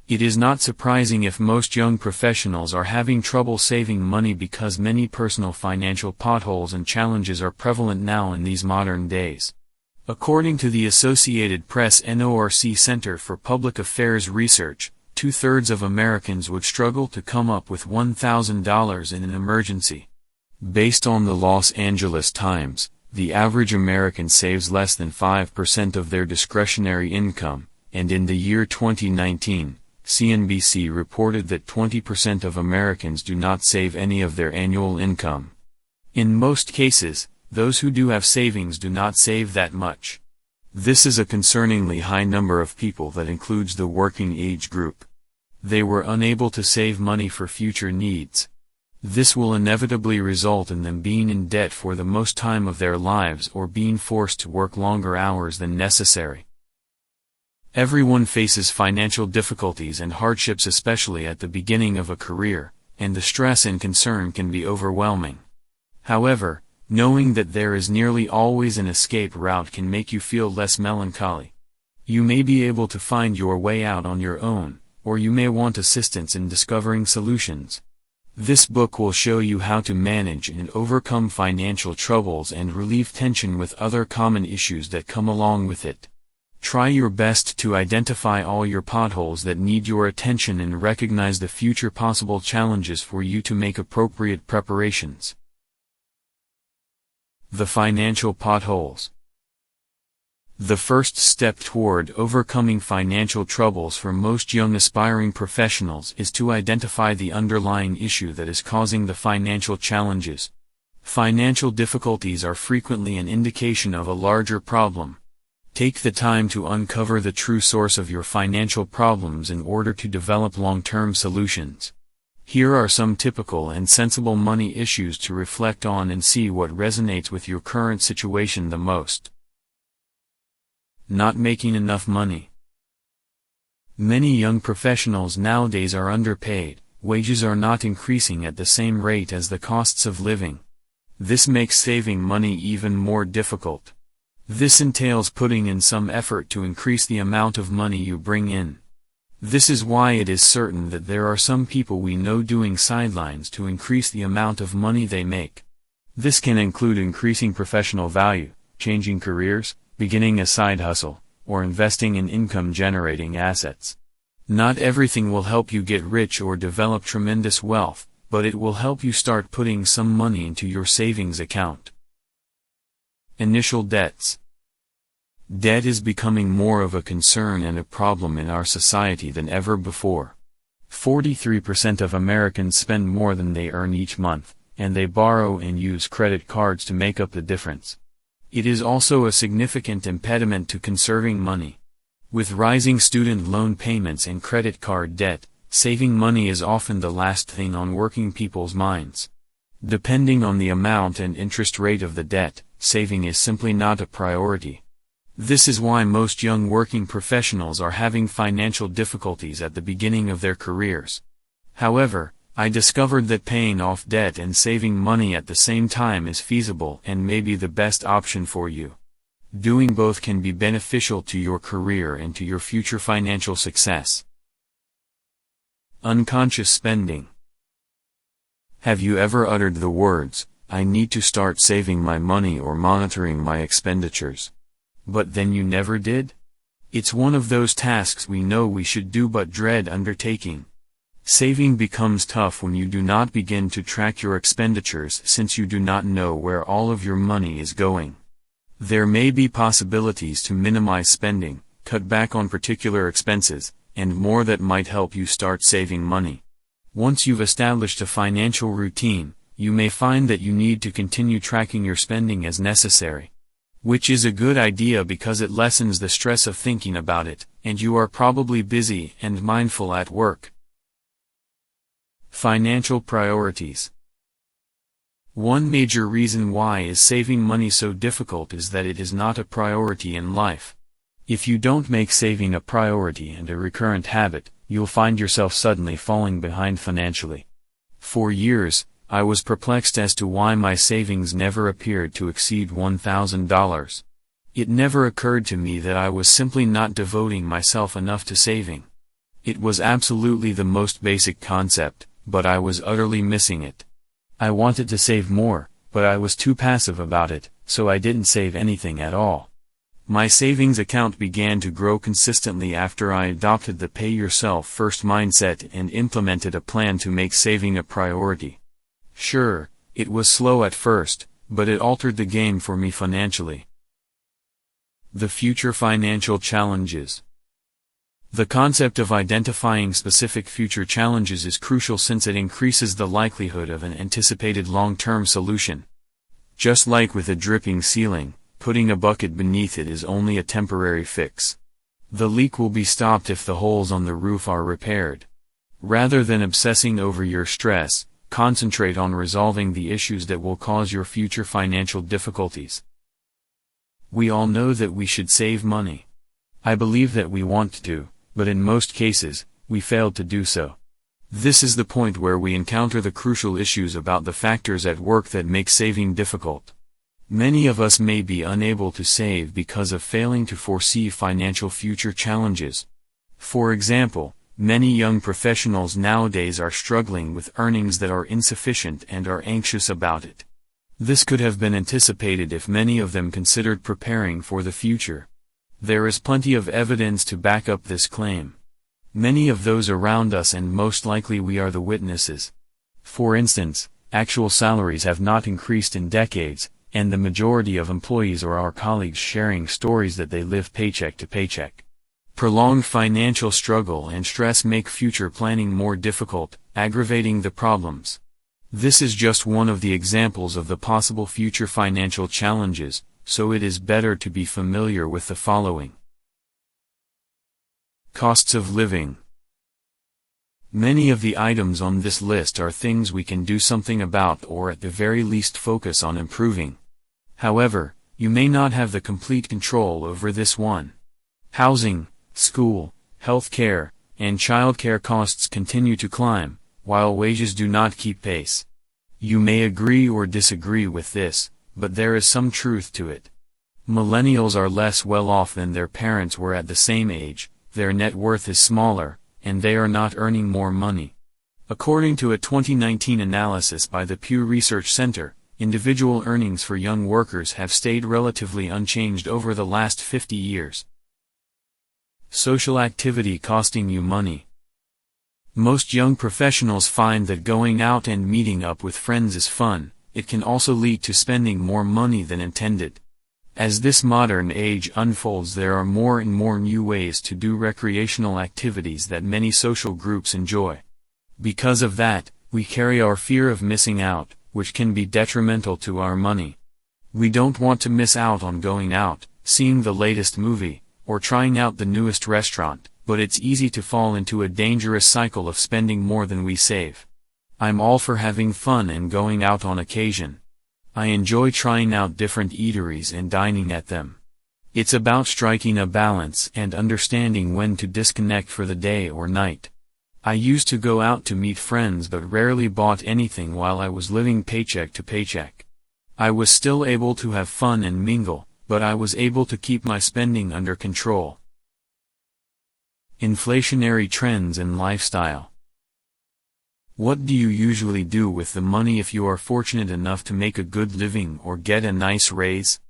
It is not surprising if most young professionals are having trouble saving money because many personal financial potholes and challenges are prevalent now in these modern days. According to the Associated Press NORC Center for Public Affairs Research, 2/3 of Americans would struggle to come up with $1,000 in an emergency. Based on the Los Angeles Times, the average American saves less than 5% of their discretionary income, and in the year 2019, CNBC reported that 20% of Americans do not save any of their annual income. In most cases, those who do have savings do not save that much. This is a concerningly high number of people that includes the working age group. They were unable to save money for future needs. This will inevitably result in them being in debt for the most time of their lives or being forced to work longer hours than necessary. Everyone faces financial difficulties and hardships, especially at the beginning of a career, and the stress and concern can be overwhelming. However, knowing that there is nearly always an escape route can make you feel less melancholy. You may be able to find your way out on your own, or you may want assistance in discovering solutions. This book will show you how to manage and overcome financial troubles and relieve tension with other common issues that come along with it. Try your best to identify all your potholes that need your attention and recognize the future possible challenges for you to make appropriate preparations. The financial potholes. The first step toward overcoming financial troubles for most young aspiring professionals is to identify the underlying issue that is causing the financial challenges. Financial difficulties are frequently an indication of a larger problem. Take the time to uncover the true source of your financial problems in order to develop long-term solutions. Here are some typical and sensible money issues to reflect on and see what resonates with your current situation the most. Not making enough money. Many young professionals nowadays are underpaid. Wages are not increasing at the same rate as the costs of living. This makes saving money even more difficult. This entails putting in some effort to increase the amount of money you bring in. This is why it is certain that there are some people we know doing sidelines to increase the amount of money they make. This can include increasing professional value, changing careers, beginning a side hustle, or investing in income-generating assets. Not everything will help you get rich or develop tremendous wealth, but it will help you start putting some money into your savings account. Initial debts. Debt is becoming more of a concern and a problem in our society than ever before. 43% of Americans spend more than they earn each month, and they borrow and use credit cards to make up the difference. It is also a significant impediment to conserving money. With rising student loan payments and credit card debt, saving money is often the last thing on working people's minds. Depending on the amount and interest rate of the debt, saving is simply not a priority. This is why most young working professionals are having financial difficulties at the beginning of their careers. However, I discovered that paying off debt and saving money at the same time is feasible and may be the best option for you. Doing both can be beneficial to your career and to your future financial success. Unconscious spending. Have you ever uttered the words, "I need to start saving my money or monitoring my expenditures"? But then you never did? It's one of those tasks we know we should do but dread undertaking. Saving becomes tough when you do not begin to track your expenditures since you do not know where all of your money is going. There may be possibilities to minimize spending, cut back on particular expenses, and more that might help you start saving money. Once you've established a financial routine, you may find that you need to continue tracking your spending as necessary. Which is a good idea because it lessens the stress of thinking about it, and you are probably busy and mindful at work. Financial priorities. One major reason why is saving money so difficult is that it is not a priority in life. If you don't make saving a priority and a recurrent habit, you'll find yourself suddenly falling behind financially. For years, I was perplexed as to why my savings never appeared to exceed $1,000. It never occurred to me that I was simply not devoting myself enough to saving. It was absolutely the most basic concept, but I was utterly missing it. I wanted to save more, but I was too passive about it, so I didn't save anything at all. My savings account began to grow consistently after I adopted the pay-yourself-first mindset and implemented a plan to make saving a priority. Sure, it was slow at first, but it altered the game for me financially. The future financial challenges. The concept of identifying specific future challenges is crucial since it increases the likelihood of an anticipated long-term solution. Just like with a dripping ceiling, putting a bucket beneath it is only a temporary fix. The leak will be stopped if the holes on the roof are repaired. Rather than obsessing over your stress, concentrate on resolving the issues that will cause your future financial difficulties. We all know that we should save money. I believe that we want to, but in most cases, we failed to do so. This is the point where we encounter the crucial issues about the factors at work that make saving difficult. Many of us may be unable to save because of failing to foresee financial future challenges. For example, many young professionals nowadays are struggling with earnings that are insufficient and are anxious about it. This could have been anticipated if many of them considered preparing for the future. There is plenty of evidence to back up this claim. Many of those around us, and most likely we are the witnesses. For instance, actual salaries have not increased in decades, and the majority of employees or our colleagues sharing stories that they live paycheck to paycheck. Prolonged financial struggle and stress make future planning more difficult, aggravating the problems. This is just one of the examples of the possible future financial challenges, so it is better to be familiar with the following. Costs of living. Many of the items on this list are things we can do something about or at the very least focus on improving. However, you may not have the complete control over this one. Housing, school, health care, and childcare costs continue to climb, while wages do not keep pace. You may agree or disagree with this, but there is some truth to it. Millennials are less well off than their parents were at the same age, their net worth is smaller, and they are not earning more money. According to a 2019 analysis by the Pew Research Center, individual earnings for young workers have stayed relatively unchanged over the last 50 years. Social activity costing you money. Most young professionals find that going out and meeting up with friends is fun. It can also lead to spending more money than intended. As this modern age unfolds, there are more and more new ways to do recreational activities that many social groups enjoy. Because of that, we carry our fear of missing out, which can be detrimental to our money. We don't want to miss out on going out, seeing the latest movie, or trying out the newest restaurant, but it's easy to fall into a dangerous cycle of spending more than we save. I'm all for having fun and going out on occasion. I enjoy trying out different eateries and dining at them. It's about striking a balance and understanding when to disconnect for the day or night. I used to go out to meet friends but rarely bought anything while I was living paycheck to paycheck. I was still able to have fun and mingle, but I was able to keep my spending under control. Inflationary trends and lifestyle. What do you usually do with the money if you are fortunate enough to make a good living or get a nice raise?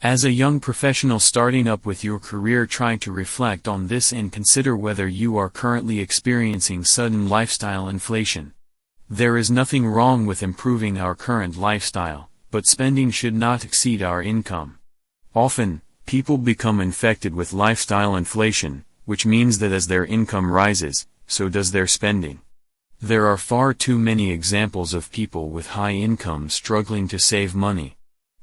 As a young professional starting up with your career, try to reflect on this and consider whether you are currently experiencing sudden lifestyle inflation. There is nothing wrong with improving our current lifestyle, but spending should not exceed our income. Often, people become infected with lifestyle inflation, which means that as their income rises, so does their spending. There are far too many examples of people with high incomes struggling to save money.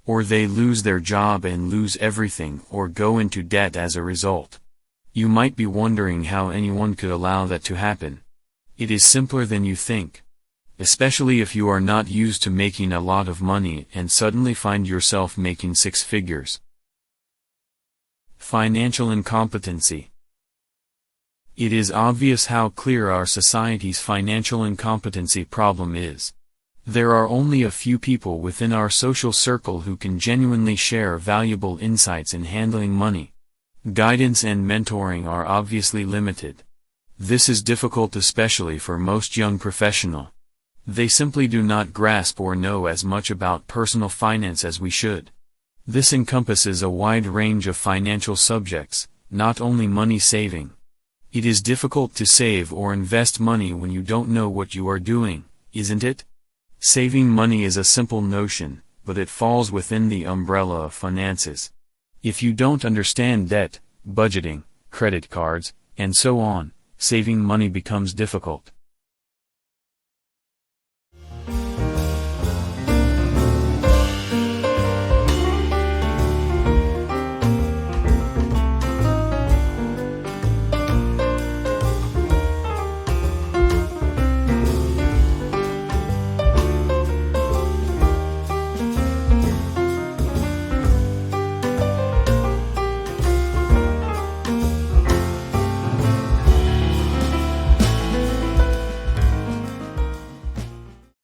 Or they lose their job and lose everything or go into debt as a result. You might be wondering how anyone could allow that to happen. It is simpler than you think. Especially if you are not used to making a lot of money and suddenly find yourself making six figures. Financial incompetency. It is obvious how clear our society's financial incompetency problem is. There are only a few people within our social circle who can genuinely share valuable insights in handling money. Guidance and mentoring are obviously limited. This is difficult especially for most young professionals. They simply do not grasp or know as much about personal finance as we should. This encompasses a wide range of financial subjects, not only money saving. It is difficult to save or invest money when you don't know what you are doing, isn't it? Saving money is a simple notion, but it falls within the umbrella of finances. If you don't understand debt, budgeting, credit cards, and so on, saving money becomes difficult.